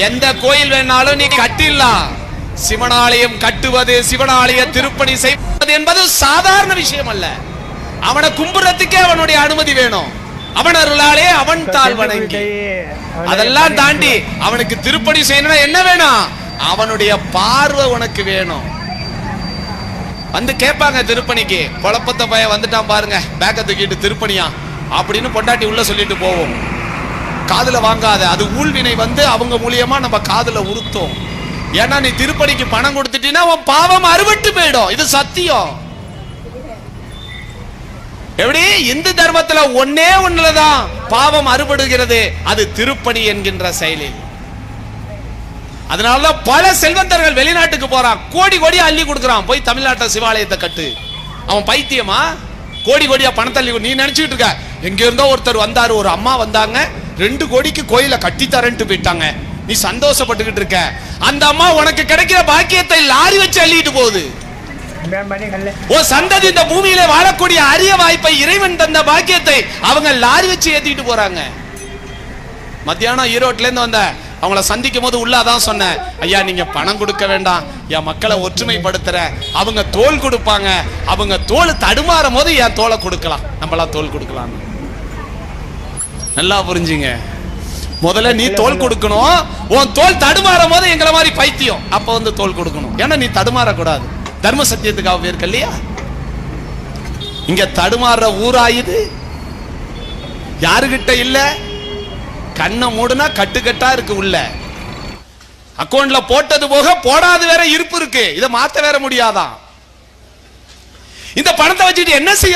எந்த கோயில் வேணாலும் நீ கட்டிடலாம். சிவனாலயம் கட்டுவது, சிவனாலய திருப்பணி செய்வது என்பது சாதாரண விஷயம் அல்ல. அவனை கும்புறதுக்கே அவனுடைய அனுமதி வேணும். அவன் அருளாலே அவன் தாழ் வணங்கி, அதெல்லாம் தாண்டி அவனுக்கு திருப்பணி செய்யணும்னா என்ன வேணும்? அவனுடைய பார்வை உனக்கு வேணும். வந்து கேட்பாங்க திருப்பணிக்கு, குழப்பத்த பையன் வந்துட்டான் பாருங்க, பேக்க தூக்கிட்டு திருப்பணியா அப்படின்னு பொண்டாட்டி உள்ள சொல்லிட்டு போவோம். காதுல வாங்காத, அது ஊழ்வினை வந்து அவங்க மூலியமா நம்ம காதுல உறுத்தும். ஏன்னா நீ திருப்பணிக்கு பணம் கொடுத்துட்டீன்னா உன் பாவம் அறுபட்டு போயிடும். இது சத்தியம். எப்படி இந்து தர்மத்துல ஒன்னே ஒண்ணுலதான் பாவம் அறுபடுகிறது, அது திருப்பணி என்கின்ற செயலில். அதனாலதான் பல செல்வந்தர்கள் வெளிநாட்டுக்கு போறான், கோடி கோடியா அள்ளி கொடுக்குறான். போய் தமிழ்நாட்டை சிவாலயத்தை கட்டு. அவன் பைத்தியமா? கோடி கோடியா பணத்தை அள்ளி. நீ நினைச்சுட்டு இருக்க எங்க இருந்தோ ஒருத்தர் வந்தாரு, ஒரு அம்மா வந்தாங்க, 2 கோடிக்கு கோயில கட்டி தரேன்ட்டு போயிட்டாங்க. நீ சந்தோஷப்பட்டுக்கிட்டு இருக்க. அந்த அம்மா உனக்கு கிடைக்கிற பாக்கியத்தை லாரி வச்சு அள்ளிட்டு போகுது. ஓ சந்ததி இந்த பூமியில வாழக்கூடிய அரிய வாய்ப்பை, இறைவன் தந்த பாக்கியத்தை அவங்க லாரி வச்சு ஏத்திட்டு போறாங்க. மத்தியானம் ஈரோட்ல இருந்து வந்த அவங்கள சந்திக்கும் போது உள்ளாதான் சொன்னேன், ஐயா நீங்க பணம் கொடுக்க வேண்டாம், என் மக்களை ஒற்றுமைப்படுத்துற. அவங்க தோல் கொடுப்பாங்க, அவங்க தோல் தடுமாறும் போது என் தோலை கொடுக்கலாம், நம்மளா தோல் கொடுக்கலாம். நல்லா புரிஞ்சுங்க. முதல்ல நீ தோல் கொடுக்கணும். உன் தோல் தடுமாறும் போது எங்களை மாதிரி பைத்தியம் அப்ப வந்து தோல் கொடுக்கணும். ஏன்னா நீ தடுமாறக்கூடாது. தர்ம சத்தியத்துக்காக பேருக்கு இல்லையா? இங்க தடுமாறுற ஊராயுது யாருகிட்ட இல்ல. கண்ணை மூடுனா கட்டுக்கட்டா இருக்கு உள்ள. அக்கௌண்ட்ல போட்டது போக போடாது வேற இருப்பு இருக்கு. இதை மாத்த வேற முடியாதான். இந்த பணத்தை வச்சுட்டு என்ன செய்ய